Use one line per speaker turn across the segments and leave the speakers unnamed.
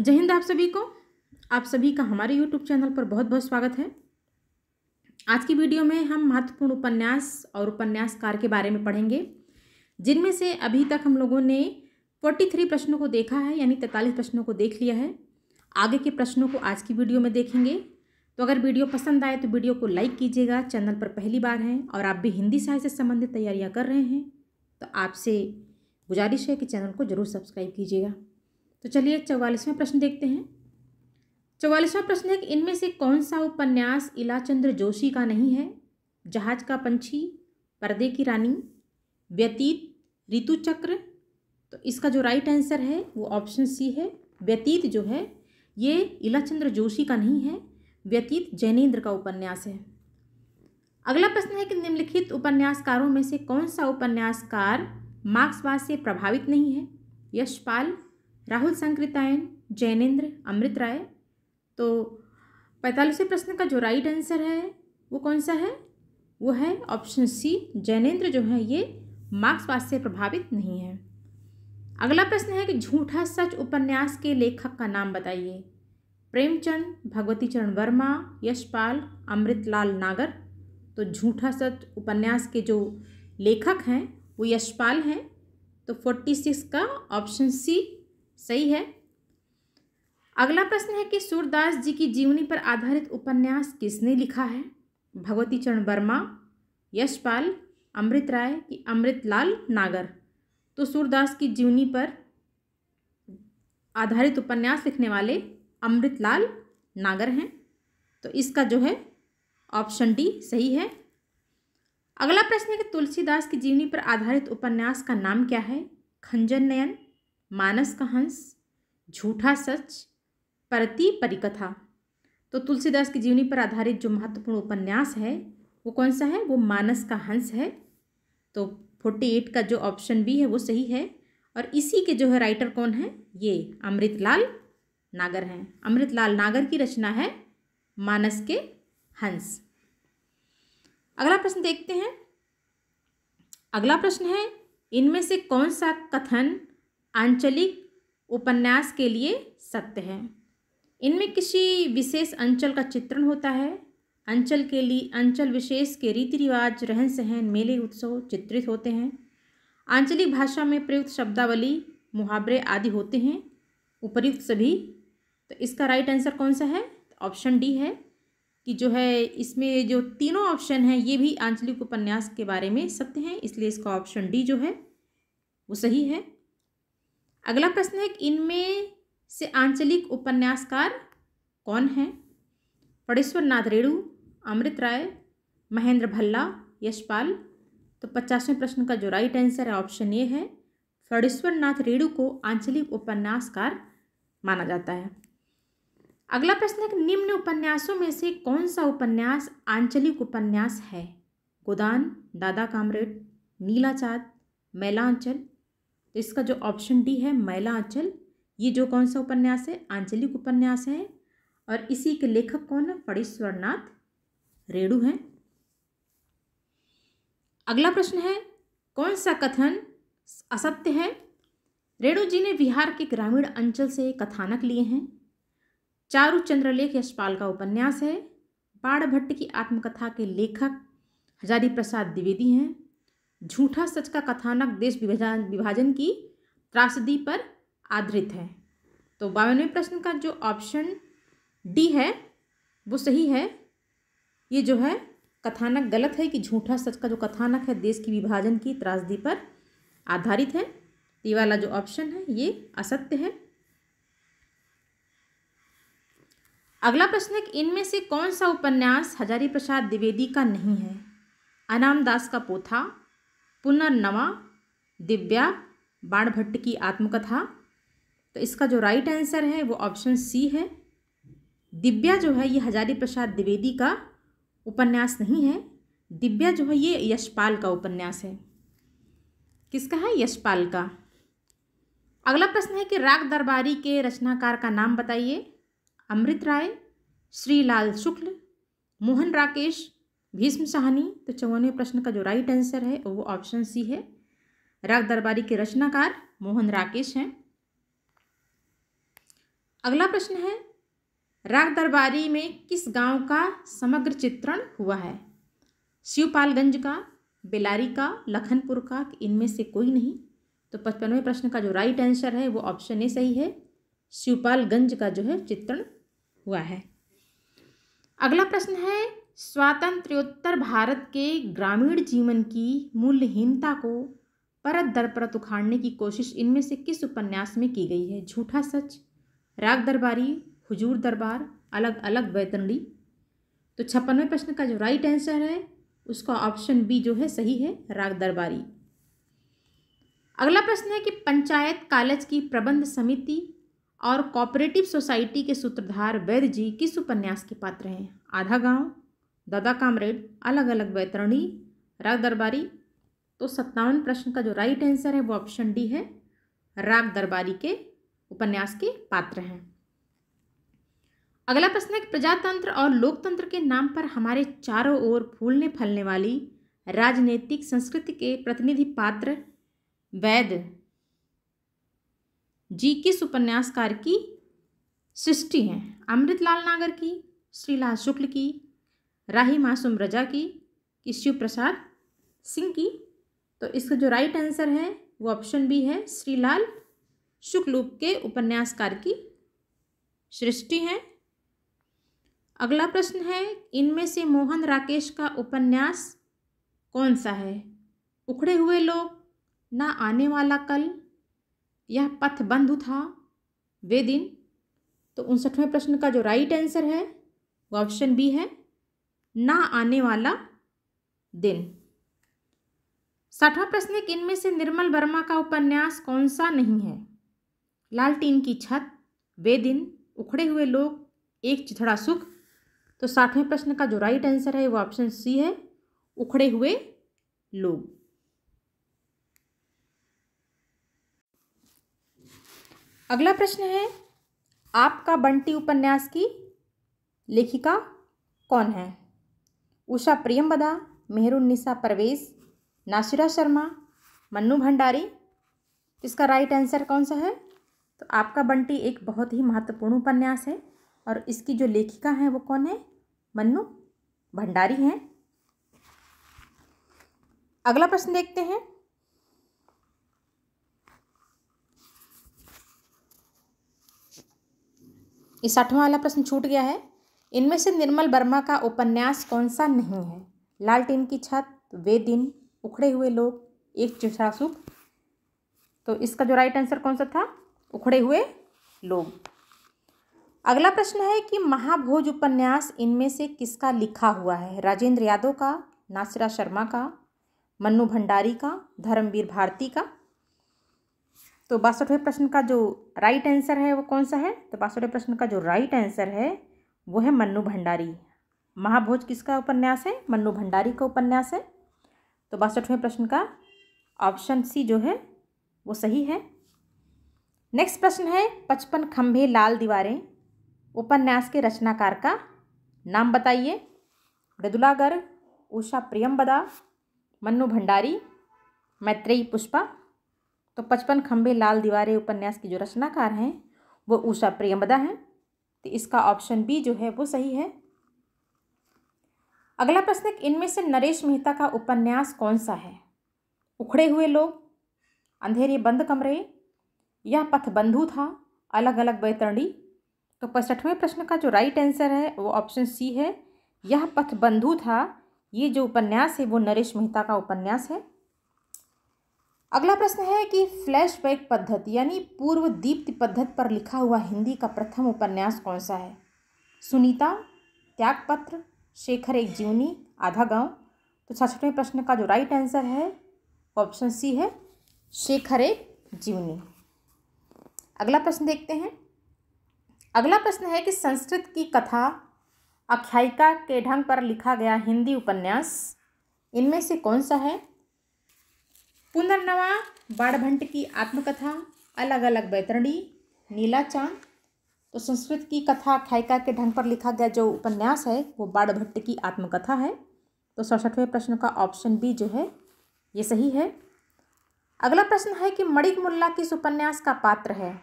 जय हिंद आप सभी को। आप सभी का हमारे YouTube चैनल पर बहुत बहुत स्वागत है। आज की वीडियो में हम महत्वपूर्ण उपन्यास और उपन्यासकार के बारे में पढ़ेंगे, जिनमें से अभी तक हम लोगों ने 43 प्रश्नों को देखा है, यानी 43 प्रश्नों को देख लिया है। आगे के प्रश्नों को आज की वीडियो में देखेंगे। तो अगर वीडियो पसंद आए तो वीडियो को लाइक कीजिएगा। चैनल पर पहली बार हैं और आप भी हिंदी साहित्य से संबंधित तैयारियाँ कर रहे हैं तो आपसे गुजारिश है कि चैनल को जरूर सब्सक्राइब कीजिएगा। तो चलिए 44वां प्रश्न देखते हैं। 44वां प्रश्न है कि इनमें से कौन सा उपन्यास इलाचंद्र जोशी का नहीं है? जहाज का पंछी, पर्दे की रानी, व्यतीत, ऋतु चक्र। तो इसका जो राइट आंसर है वो ऑप्शन सी है। व्यतीत जो है ये इलाचंद्र जोशी का नहीं है, व्यतीत जैनेन्द्र का उपन्यास है। अगला प्रश्न है कि निम्नलिखित उपन्यासकारों में से कौन सा उपन्यासकार मार्क्सवाद से प्रभावित नहीं है? यशपाल, राहुल सांकृत्यायन, जैनेन्द्र, अमृत राय। तो 45वें प्रश्न का जो राइट आंसर है वो कौन सा है? वो है ऑप्शन सी, जैनेन्द्र जो है ये मार्क्सवाद से प्रभावित नहीं है। अगला प्रश्न है कि झूठा सच उपन्यास के लेखक का नाम बताइए। प्रेमचंद, भगवती चरण वर्मा, यशपाल, अमृतलाल नागर। तो झूठा सच उपन्यास के जो लेखक हैं वो यशपाल हैं। तो 46 का ऑप्शन सी सही है। अगला प्रश्न है कि सूरदास जी की जीवनी पर आधारित उपन्यास किसने लिखा है? भगवती चरण वर्मा, यशपाल, अमृत राय कि अमृतलाल नागर। तो सूरदास की जीवनी पर आधारित उपन्यास लिखने वाले अमृतलाल नागर हैं। तो इसका जो है ऑप्शन डी सही है। अगला प्रश्न है कि तुलसीदास की जीवनी पर आधारित उपन्यास का नाम क्या है? खंजन नयन, मानस का हंस, झूठा सच, परती परिकथा। तो तुलसीदास की जीवनी पर आधारित जो महत्वपूर्ण उपन्यास है वो कौन सा है? वो मानस का हंस है। तो 48 का जो ऑप्शन बी है वो सही है। और इसी के जो है राइटर कौन है? ये अमृतलाल नागर हैं। अमृतलाल नागर की रचना है मानस के हंस। अगला प्रश्न देखते हैं। अगला प्रश्न है इनमें से कौन सा कथन आंचलिक उपन्यास के लिए सत्य है? इनमें किसी विशेष अंचल का चित्रण होता है। अंचल के लिए अंचल विशेष के रीति रिवाज, रहन सहन, मेले उत्सव चित्रित होते हैं। आंचलिक भाषा में प्रयुक्त शब्दावली, मुहावरे आदि होते हैं। उपर्युक्त सभी। तो इसका राइट आंसर कौन सा है? ऑप्शन डी है कि जो है इसमें जो तीनों ऑप्शन हैं ये भी आंचलिक उपन्यास के बारे में सत्य हैं, इसलिए इसका ऑप्शन डी जो है वो सही है। अगला प्रश्न है कि इनमें से आंचलिक उपन्यासकार कौन हैं? फणीश्वर नाथ रेणु, अमृत राय, महेंद्र भल्ला, यशपाल। तो 50वें प्रश्न का जो राइट आंसर है ऑप्शन ए है। फणीश्वर नाथ रेणु को आंचलिक उपन्यासकार माना जाता है। अगला प्रश्न है कि निम्न उपन्यासों में से कौन सा उपन्यास आंचलिक उपन्यास है? गोदान, दादा कामरेड, नीला चाँद, मैला आंचल। तो इसका जो ऑप्शन डी है मैला आंचल, ये जो कौन सा उपन्यास है? आंचलिक उपन्यास है। और इसी के लेखक कौन है? फणीश्वर नाथ रेणु हैं। अगला प्रश्न है कौन सा कथन असत्य है? रेणु जी ने बिहार के ग्रामीण अंचल से कथानक लिए हैं। चारु चंद्रलेख यशपाल का उपन्यास है। बाणभट्ट की आत्मकथा के लेखक हजारी प्रसाद द्विवेदी हैं। झूठा सच का कथानक देश विभाजन की त्रासदी पर आधारित है। तो 52वें प्रश्न का जो ऑप्शन डी है वो सही है। ये जो है कथानक गलत है कि झूठा सच का जो कथानक है देश की विभाजन की त्रासदी पर आधारित है। ये वाला जो ऑप्शन है ये असत्य है। अगला प्रश्न है कि इनमें से कौन सा उपन्यास हजारी प्रसाद द्विवेदी का नहीं है? अनाम दास का पोथा, पुनर्नवा, दिव्या, बाणभट्ट की आत्मकथा। तो इसका जो राइट आंसर है वो ऑप्शन सी है। दिव्या जो है ये हजारी प्रसाद द्विवेदी का उपन्यास नहीं है। दिव्या जो है ये यशपाल का उपन्यास है। किसका है? यशपाल का। अगला प्रश्न है कि राग दरबारी के रचनाकार का नाम बताइए। अमृत राय, श्रीलाल शुक्ल, मोहन राकेश, भीष्म साहनी। तो 54वें प्रश्न का जो राइट आंसर है वो ऑप्शन सी है। राग दरबारी के रचनाकार मोहन राकेश हैं। अगला प्रश्न है, राग दरबारी में किस गांव का समग्र चित्रण हुआ है? शिवपालगंज का, बेलारी का, लखनपुर का, इनमें से कोई नहीं। तो 55वें प्रश्न का जो राइट आंसर है वो ऑप्शन ए सही है, शिवपालगंज का जो है चित्रण हुआ है। अगला प्रश्न है, स्वातंत्र्योत्तर भारत के ग्रामीण जीवन की मूल्यहीनता को परत दर परत उखाड़ने की कोशिश इनमें से किस उपन्यास में की गई है? झूठा सच, राग दरबारी, हुजूर दरबार, अलग अलग बैतरणी। तो 56वें प्रश्न का जो राइट आंसर है उसका ऑप्शन बी जो है सही है, राग दरबारी। अगला प्रश्न है कि पंचायत कॉलेज की प्रबंध समिति और कोऑपरेटिव सोसाइटी के सूत्रधार वैद्य जी किस उपन्यास के पात्र हैं? आधा गांव, दादा कामरेड, अलग अलग बैतरणी, राग दरबारी। तो 57वें प्रश्न का जो राइट आंसर है वो ऑप्शन डी है, राग दरबारी के उपन्यास के पात्र हैं। अगला प्रश्न है कि प्रजातंत्र और लोकतंत्र के नाम पर हमारे चारों ओर फूलने फलने वाली राजनीतिक संस्कृति के प्रतिनिधि पात्र वैद्य जी किस उपन्यासकार की सृष्टि हैं? अमृतलाल नागर की, श्रीलाल शुक्ल की, राही मासूम रजा की, कि शिव प्रसाद सिंह की? तो इसका जो राइट आंसर है वो ऑप्शन बी है, श्रीलाल शुक्ल के उपन्यासकार की सृष्टि है। अगला प्रश्न है, इनमें से मोहन राकेश का उपन्यास कौन सा है? उखड़े हुए लोग, ना आने वाला कल, यह पथ बंधु था, वे दिन। तो 59वें प्रश्न का जो राइट आंसर है वो ऑप्शन बी है, ना आने वाला दिन। 60वां प्रश्न है कि इनमें से निर्मल वर्मा का उपन्यास कौन सा नहीं है? लालटीन की छत, वे दिन, उखड़े हुए लोग, एक चिथड़ा सुख। तो 60वें प्रश्न का जो राइट आंसर है वो ऑप्शन सी है, उखड़े हुए लोग। अगला प्रश्न है, आपका बंटी उपन्यास की लेखिका कौन है? उषा प्रियमबदा, मेहरुन्निसा परवेज, नासिरा शर्मा, मन्नू भंडारी। इसका राइट आंसर कौन सा है? तो आपका बंटी एक बहुत ही महत्वपूर्ण उपन्यास है और इसकी जो लेखिका है वो कौन है? मन्नू भंडारी हैं। अगला प्रश्न देखते हैं, ये 60वां वाला प्रश्न छूट गया है। इनमें से निर्मल वर्मा का उपन्यास कौन सा नहीं है? लालटीन की छत, वे दिन, उखड़े हुए लोग, एक चिथड़ा सुख। तो इसका जो राइट आंसर कौन सा था? उखड़े हुए लोग। अगला प्रश्न है कि महाभोज उपन्यास इनमें से किसका लिखा हुआ है? राजेंद्र यादव का, नासिरा शर्मा का, मन्नू भंडारी का, धर्मवीर भारती का। तो 62वें प्रश्न का जो राइट आंसर है वो कौन सा है? तो 62वें प्रश्न का जो राइट आंसर है वो है मन्नू भंडारी। महाभोज किसका उपन्यास है? मन्नू भंडारी का उपन्यास है। तो 62वें प्रश्न का ऑप्शन सी जो है वो सही है। नेक्स्ट प्रश्न है, 55 खंभे लाल दीवारें उपन्यास के रचनाकार का नाम बताइए। मृदुला गर्ग, उषा प्रियमबदा, मन्नू भंडारी, मैत्रेयी पुष्पा। तो 55 खंभे लाल दीवारें उपन्यास की जो रचनाकार हैं वो उषा प्रियमबदा हैं। तो इसका ऑप्शन बी जो है वो सही है। अगला प्रश्न है, इनमें से नरेश मेहता का उपन्यास कौन सा है? उखड़े हुए लोग, अंधेरे बंद कमरे, यह पथ बंधु था, अलग अलग बैतरणी। तो 65वें प्रश्न का जो राइट आंसर है वो ऑप्शन सी है, यह पथ बंधु था। ये जो उपन्यास है वो नरेश मेहता का उपन्यास है। अगला प्रश्न है कि फ्लैशबैक पद्धति यानी पूर्व दीप्ति पद्धति पर लिखा हुआ हिंदी का प्रथम उपन्यास कौन सा है? सुनीता, त्यागपत्र, शेखर एक जीवनी, आधा गांव। तो 66वें प्रश्न का जो राइट आंसर है ऑप्शन सी है, शेखर एक जीवनी। अगला प्रश्न देखते हैं। अगला प्रश्न है कि संस्कृत की कथा आख्यायिका के ढंग पर लिखा गया हिंदी उपन्यास इनमें से कौन सा है? पुनर्नवा, बाणभट्ट की आत्मकथा, अलग अलग बैतरणी, नीला चांद। तो संस्कृत की कथा आख्यायिका के ढंग पर लिखा गया जो उपन्यास है वो बाणभट्ट की आत्मकथा है। तो 67वें प्रश्न का ऑप्शन बी जो है ये सही है। अगला प्रश्न है कि मणिक मुल्ला किस उपन्यास का पात्र है?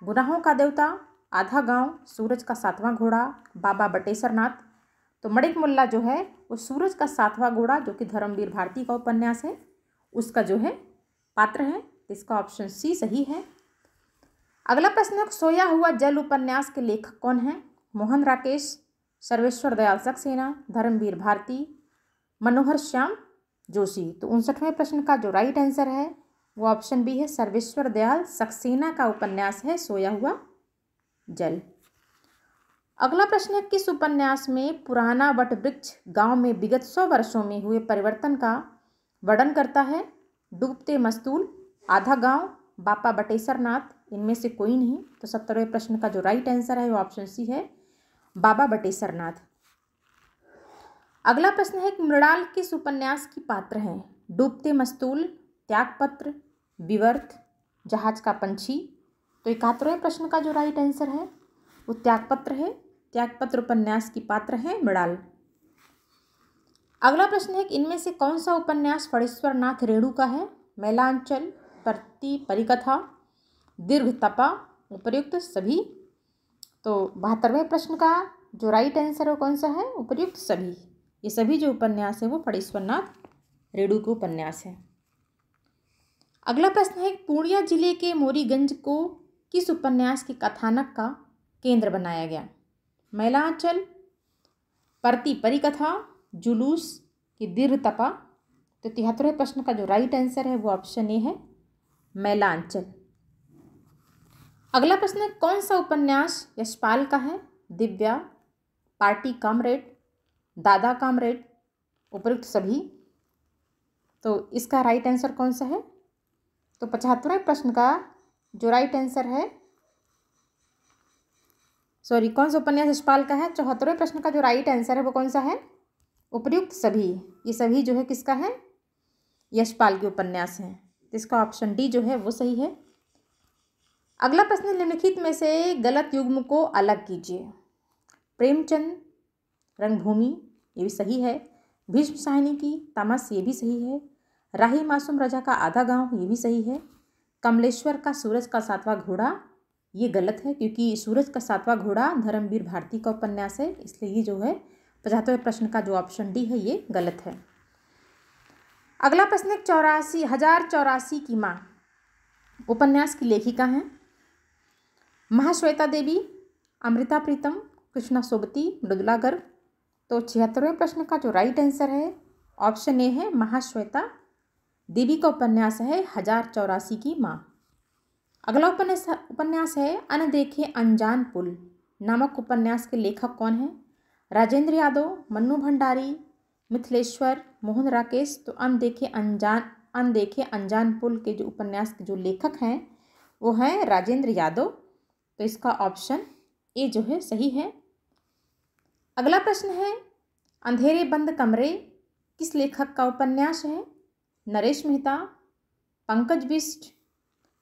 गुनाहों का देवता, आधा गांव, सूरज का सातवां घोड़ा, बाबा बटेश्वर नाथ। तो मणिक मुल्ला जो है वो सूरज का सातवां घोड़ा जो कि धर्मवीर भारती का उपन्यास है उसका जो है पात्र है। तो इसका ऑप्शन सी सही है। अगला प्रश्न है, सोया हुआ जल उपन्यास के लेखक कौन है? मोहन राकेश, सर्वेश्वर दयाल सक्सेना, धर्मवीर भारती, मनोहर श्याम जोशी। तो 59वें प्रश्न का जो राइट आंसर है वो ऑप्शन बी है, सर्वेश्वर दयाल सक्सेना का उपन्यास है सोया हुआ जल। अगला प्रश्न है, किस उपन्यास में पुराना वट वृक्ष गांव में विगत 100 वर्षों में हुए परिवर्तन का वर्णन करता है? डूबते मस्तूल, आधा गांव, बापा बटेश्वर नाथ, इनमें से कोई नहीं। तो 70वें प्रश्न का जो राइट आंसर है वो ऑप्शन सी है, बाबा बटेश्वर नाथ। अगला प्रश्न है कि मृणाल किस उपन्यास की पात्र हैं? डूबते मस्तूल, त्यागपत्र, विवर्त, जहाज का पंछी। तो 71वें प्रश्न का जो राइट आंसर है वो त्यागपत्र है। त्यागपत्र उपन्यास की पात्र है मृणाल। अगला प्रश्न है कि इनमें से कौन सा उपन्यास फणीश्वर नाथ रेणु का है? मैलांचल, प्रति परिकथा, दीर्घ तपा, उपर्युक्त सभी। तो 72वें प्रश्न का जो राइट आंसर है वो कौन सा है? उपर्युक्त सभी। ये सभी जो उपन्यास है वो फणीश्वर नाथ रेणु के उपन्यास है। अगला प्रश्न है, पूर्णिया जिले के मोरीगंज को किस उपन्यास के कथानक का केंद्र बनाया गया? मैलांचल, प्रति परिकथा, जुलूस की दीर्घ तपा। तो 73वें प्रश्न का जो राइट आंसर है वो ऑप्शन ए है, मैलांचल। अगला प्रश्न है, कौन सा उपन्यास यशपाल का है? दिव्या, पार्टी कामरेड, दादा कामरेड, उपयुक्त सभी। तो इसका राइट आंसर कौन सा है? तो 75वें प्रश्न का जो राइट आंसर है, सॉरी, कौन सा उपन्यास यशपाल का है? 74वें प्रश्न का जो राइट आंसर है वो कौन सा है? उपयुक्त सभी। ये सभी जो है किसका है? यशपाल के उपन्यास हैं। तो इसका ऑप्शन डी जो है वो सही है। अगला प्रश्न, निम्नलिखित में से गलत युग्म को अलग कीजिए। प्रेमचंद, रंगभूमि, ये भी सही है। भीष्म साहनी की तमस, ये भी सही है। राही मासूम रजा का आधा गांव, ये भी सही है। कमलेश्वर का सूरज का सातवां घोड़ा, ये गलत है क्योंकि सूरज का सातवां घोड़ा धर्मवीर भारती का उपन्यास है, इसलिए ये जो है 75वें प्रश्न का जो ऑप्शन डी है ये गलत है। अगला प्रश्न है, 84,084 की माँ उपन्यास की लेखिका हैं? महाश्वेता देवी, अमृता प्रीतम, कृष्णा सोबती, मृदुला गर्ग। तो 76वें प्रश्न का जो राइट आंसर है ऑप्शन ए है, महाश्वेता देवी का उपन्यास है 1084 की माँ। अगला उपन्यास है, अनदेखे अनजान पुल नामक उपन्यास के लेखक कौन है? राजेंद्र यादव, मन्नू भंडारी, मिथिलेश्वर, मोहन राकेश। तो अनदेखे अनजान पुल के जो उपन्यास के जो लेखक हैं वो हैं राजेंद्र यादव। तो इसका ऑप्शन ए जो है सही है। अगला प्रश्न है, अंधेरे बंद कमरे किस लेखक का उपन्यास है? नरेश मेहता, पंकज बिष्ट,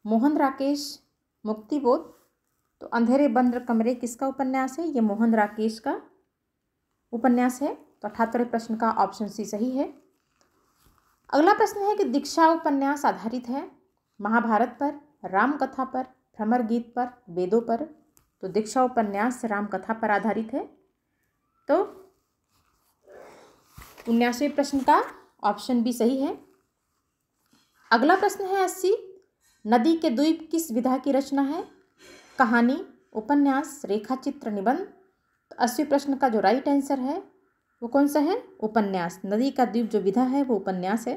मोहन राकेश, मुक्तिबोध। तो अंधेरे बंद कमरे किसका उपन्यास है? ये मोहन राकेश का उपन्यास है। तो 78वें प्रश्न का ऑप्शन सी सही है। अगला प्रश्न है कि दीक्षा उपन्यास आधारित है महाभारत पर, रामकथा पर, भ्रमर गीत पर, वेदों पर। तो दीक्षा उपन्यास रामकथा पर आधारित है। तो 79वें प्रश्न का ऑप्शन बी सही है। अगला प्रश्न है 80, नदी के द्वीप किस विधा की रचना है? कहानी, उपन्यास, रेखाचित्र, निबंध। तो 80वें प्रश्न का जो राइट आंसर है वो कौन सा है? उपन्यास। नदी का द्वीप जो विधा है वो उपन्यास है।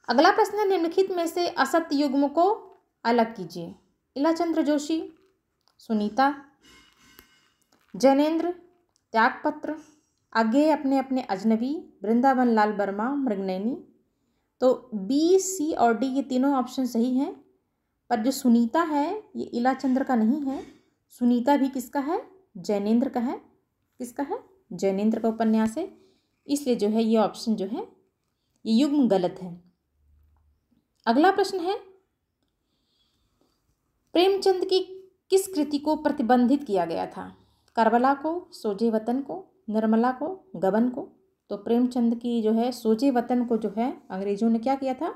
अगला प्रश्न है, निम्नलिखित में से असत्य युग्म को अलग कीजिए। इलाचंद्र जोशी, सुनीता, जैनेन्द्र, त्यागपत्र, आगे अपने अपने अजनबी, वृंदावन लाल वर्मा, मृगनयनी। तो बी, सी और डी ये तीनों ऑप्शन सही हैं, पर जो सुनीता है ये इलाचंद्र का नहीं है। सुनीता भी किसका है? जैनेन्द्र का है। किसका है? जैनेन्द्र का उपन्यास है, इसलिए जो है ये ऑप्शन जो है ये युग्म गलत है। अगला प्रश्न है, प्रेमचंद की किस कृति को प्रतिबंधित किया गया था? करबला को, सोजे वतन को, निर्मला को, गबन को। तो प्रेमचंद की जो है सोजे वतन को जो है अंग्रेजों ने क्या किया था?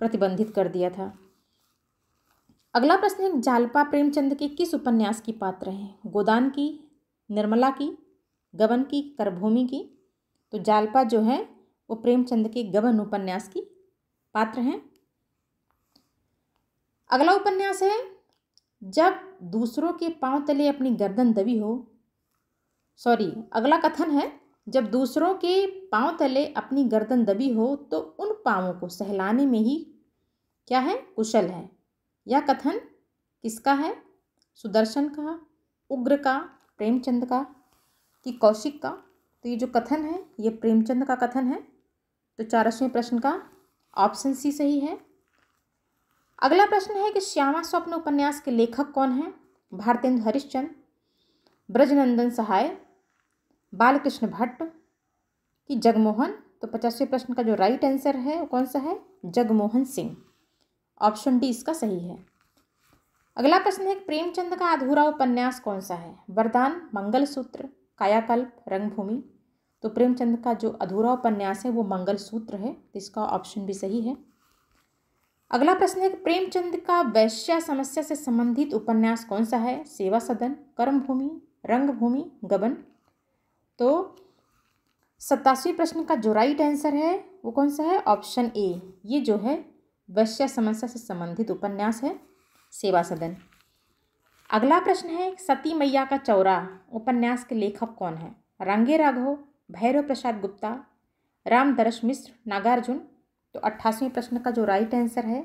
प्रतिबंधित कर दिया था। अगला प्रश्न है, जालपा प्रेमचंद के किस उपन्यास की पात्र हैं? गोदान की, निर्मला की, गबन की, करभूमि की? तो जालपा जो है वो प्रेमचंद के गबन उपन्यास की पात्र हैं। अगला उपन्यास है, जब दूसरों के पांव तले अपनी गर्दन दबी हो, अगला कथन है, जब दूसरों के पांव तले अपनी गर्दन दबी हो तो उन पांवों को सहलाने में ही क्या है? कुशल है। यह कथन किसका है? सुदर्शन का, उग्र का, प्रेमचंद का कि कौशिक का? तो ये जो कथन है ये प्रेमचंद का कथन है। तो 44वें प्रश्न का ऑप्शन सी सही है। अगला प्रश्न है कि श्यामा स्वप्न उपन्यास के लेखक कौन हैं? भारतेंदु हरिश्चंद्र, ब्रजनंदन सहाय, बालकृष्ण भट्ट कि जगमोहन? तो 50वें प्रश्न का जो राइट आंसर है वो कौन सा है? जगमोहन सिंह। ऑप्शन डी इसका सही है। अगला प्रश्न है, प्रेमचंद का अधूरा उपन्यास कौन सा है? वरदान, मंगलसूत्र, कायाकल्प, रंगभूमि? तो प्रेमचंद का जो अधूरा उपन्यास है वो मंगलसूत्र है। तो इसका ऑप्शन भी सही है। अगला प्रश्न है, प्रेमचंद का वैश्या समस्या से संबंधित उपन्यास कौन सा है? सेवा सदन, कर्मभूमि, रंगभूमि, गबन? तो 87वें प्रश्न का जो राइट आंसर है वो कौन सा है? ऑप्शन ए, ये जो है वैश्या समस्या से संबंधित उपन्यास है, सेवा सदन। अगला प्रश्न है, सती मैया का चौरा उपन्यास के लेखक कौन है? रांगे राघव, भैरव प्रसाद गुप्ता, रामदरस मिश्र, नागार्जुन? तो 88वें प्रश्न का जो राइट आंसर है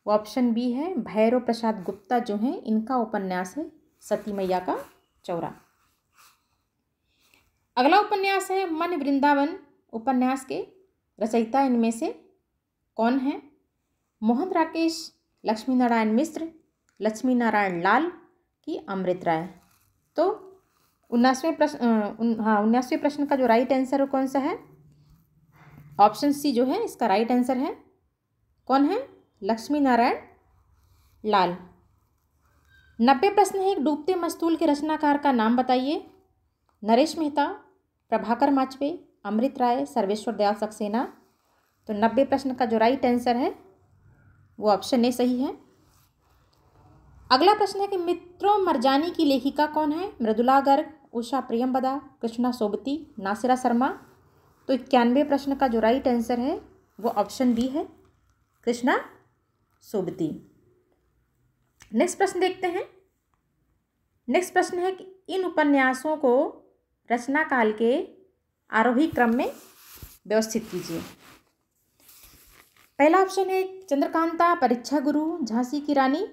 वो ऑप्शन बी है, भैरव प्रसाद गुप्ता जो है इनका उपन्यास है सती मैया का चौरा। अगला उपन्यास है, मन वृंदावन उपन्यास के रचयिता इनमें से कौन है? मोहन राकेश, लक्ष्मी नारायण मिश्र, लक्ष्मी नारायण लाल की अमृत राय? तो 19वें प्रश्न का जो राइट आंसर कौन सा है? ऑप्शन सी जो है इसका राइट आंसर है। कौन है? लक्ष्मी नारायण लाल। 90 प्रश्न है, एक डूबते मस्तूल के रचनाकार का नाम बताइए। नरेश मेहता, प्रभाकर माचवे, अमृत राय, सर्वेश्वर दयाल सक्सेना? तो 90 प्रश्न का जो राइट आंसर है वो ऑप्शन ए सही है। अगला प्रश्न है कि मित्रों मरजानी की लेखिका कौन है? मृदुला गर्ग, उषा प्रियंवदा, कृष्णा सोबती, नासिरा शर्मा? तो 91 प्रश्न का जो राइट आंसर है वो ऑप्शन बी है, कृष्णा सोबती। नेक्स्ट प्रश्न देखते हैं। नेक्स्ट प्रश्न है कि इन उपन्यासों को रचना काल के आरोही क्रम में व्यवस्थित कीजिए। पहला ऑप्शन है चंद्रकांता, परीक्षा गुरु, झांसी की रानी,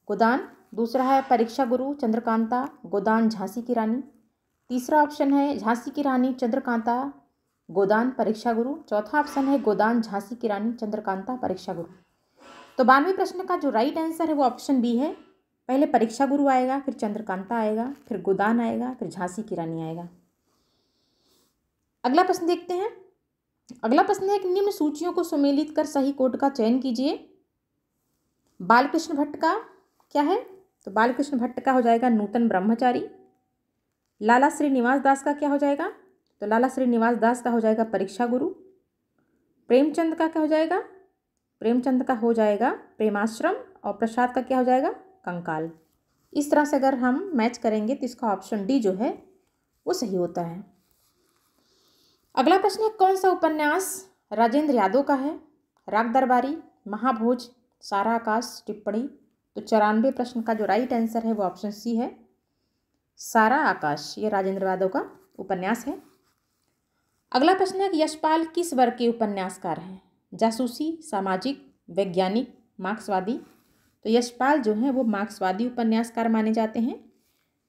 गोदान। दूसरा है परीक्षा गुरु, चंद्रकांता, गोदान, झांसी की रानी। तीसरा ऑप्शन है झांसी की रानी, चंद्रकांता, गोदान, परीक्षा गुरु। चौथा ऑप्शन है गोदान, झांसी की रानी, चंद्रकांता, परीक्षा गुरु। तो 92वें प्रश्न का जो राइट आंसर है वो ऑप्शन बी है। पहले परीक्षा गुरु आएगा, फिर चंद्रकांता आएगा, फिर गोदान आएगा, फिर झांसी की रानी आएगा। अगला प्रश्न देखते हैं। अगला प्रश्न है कि निम्न सूचियों को सुमेलित कर सही कोड का चयन कीजिए। बालकृष्ण भट्ट का क्या है? तो बालकृष्ण भट्ट का हो जाएगा नूतन ब्रह्मचारी। लाला श्रीनिवास दास का क्या हो जाएगा? तो लाला श्रीनिवास दास का हो जाएगा परीक्षा गुरु। प्रेमचंद का क्या हो जाएगा? प्रेमचंद का हो जाएगा प्रेमाश्रम। और प्रसाद का क्या हो जाएगा? कंकाल। इस तरह से अगर हम मैच करेंगे तो इसका ऑप्शन डी जो है वो सही होता है। अगला प्रश्न है, कौन सा उपन्यास राजेंद्र यादव का है? राग दरबारी, महाभोज, सारा आकाश, टिप्पणी? तो 94 प्रश्न का जो राइट आंसर है वो ऑप्शन सी है, सारा आकाश। ये राजेंद्र यादव का उपन्यास है। अगला प्रश्न है कि यशपाल किस वर्ग के उपन्यासकार हैं? जासूसी, सामाजिक, वैज्ञानिक, मार्क्सवादी? तो यशपाल जो है वो मार्क्सवादी उपन्यासकार माने जाते हैं।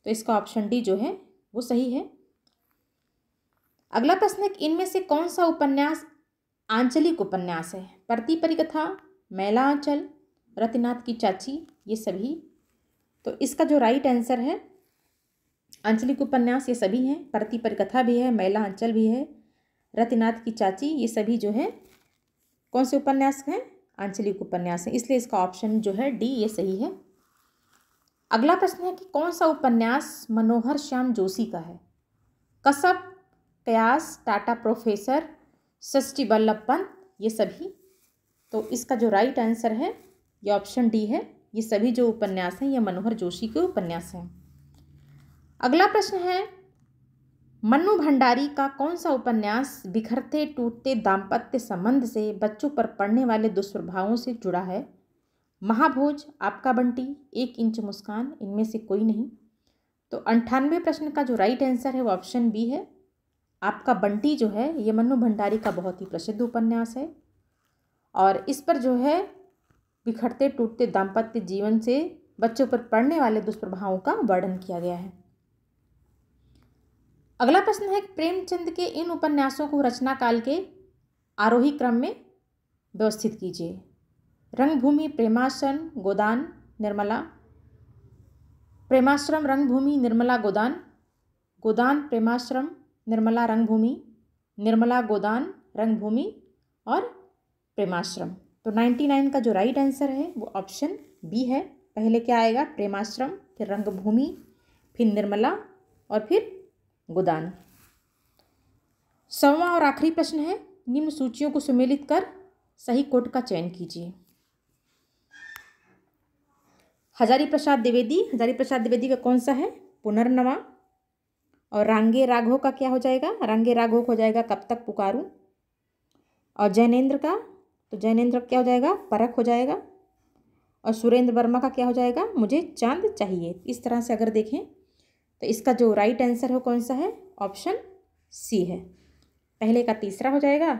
तो इसका ऑप्शन डी जो है वो सही है। अगला प्रश्न है कि इनमें से कौन सा उपन्यास आंचलिक उपन्यास है? परती परिकथा, मैला आंचल, रतिनाथ की चाची? ये सभी। तो इसका जो राइट आंसर है, आंचलिक उपन्यास ये सभी हैं। परती परिकथा भी है, मैला आंचल भी है, रतिनाथ की चाची, ये सभी जो है कौन से उपन्यास हैं? आंचलिक उपन्यास है। इसलिए इसका ऑप्शन जो है डी ये सही है। अगला प्रश्न है कि कौन सा उपन्यास मनोहर श्याम जोशी का है? कसब, कयास, टाटा प्रोफेसर, षष्ठी बल्लभ पंत? ये सभी। तो इसका जो राइट आंसर है ये ऑप्शन डी है, ये सभी जो उपन्यास हैं ये मनोहर जोशी के उपन्यास हैं। अगला प्रश्न है, मन्नू भंडारी का कौन सा उपन्यास बिखरते टूटते दाम्पत्य संबंध से बच्चों पर पड़ने वाले दुष्प्रभावों से जुड़ा है? महाभोज, आपका बंटी, 1 इंच मुस्कान, इनमें से कोई नहीं। तो 98 प्रश्न का जो राइट आंसर है वो ऑप्शन बी है। आपका बंटी जो है ये मन्नू भंडारी का बहुत ही प्रसिद्ध उपन्यास है और इस पर जो है बिखरते टूटते दाम्पत्य जीवन से बच्चों पर पड़ने वाले दुष्प्रभावों का वर्णन किया गया है। अगला प्रश्न है, प्रेमचंद के इन उपन्यासों को रचना काल के आरोही क्रम में व्यवस्थित कीजिए। रंगभूमि, प्रेमाश्रम, गोदान, निर्मला। प्रेमाश्रम, रंगभूमि, निर्मला, गोदान। गोदान, प्रेमाश्रम, निर्मला, रंगभूमि, निर्मला, गोदान, रंगभूमि और प्रेमाश्रम। तो 99 का जो राइट आंसर है वो ऑप्शन बी है। पहले क्या आएगा? प्रेमाश्रम, फिर रंगभूमि, फिर निर्मला और फिर गोदान। 100वां और आखिरी प्रश्न है, निम्न सूचियों को सुमेलित कर सही कोट का चयन कीजिए। हजारी प्रसाद द्विवेदी का कौन सा है? पुनर्नवा। और रांगे राघव का क्या हो जाएगा? रांगे राघव हो जाएगा कब तक पुकारूं। और जैनेन्द्र का, तो जैनेन्द्र क्या हो जाएगा? परख हो जाएगा। और सुरेंद्र वर्मा का क्या हो जाएगा? मुझे चांद चाहिए। इस तरह से अगर देखें तो इसका जो राइट आंसर है कौन सा है? ऑप्शन सी है। पहले का तीसरा हो जाएगा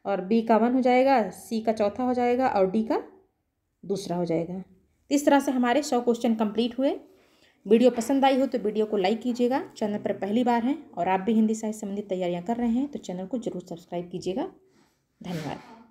और बी का 1 हो जाएगा, सी का चौथा हो जाएगा और डी का दूसरा हो जाएगा। इस तरह से हमारे 100 क्वेश्चन कंप्लीट हुए। वीडियो पसंद आई हो तो वीडियो को लाइक कीजिएगा। चैनल पर पहली बार हैं और आप भी हिंदी साहित्य संबंधित तैयारियां कर रहे हैं तो चैनल को जरूर सब्सक्राइब कीजिएगा। धन्यवाद।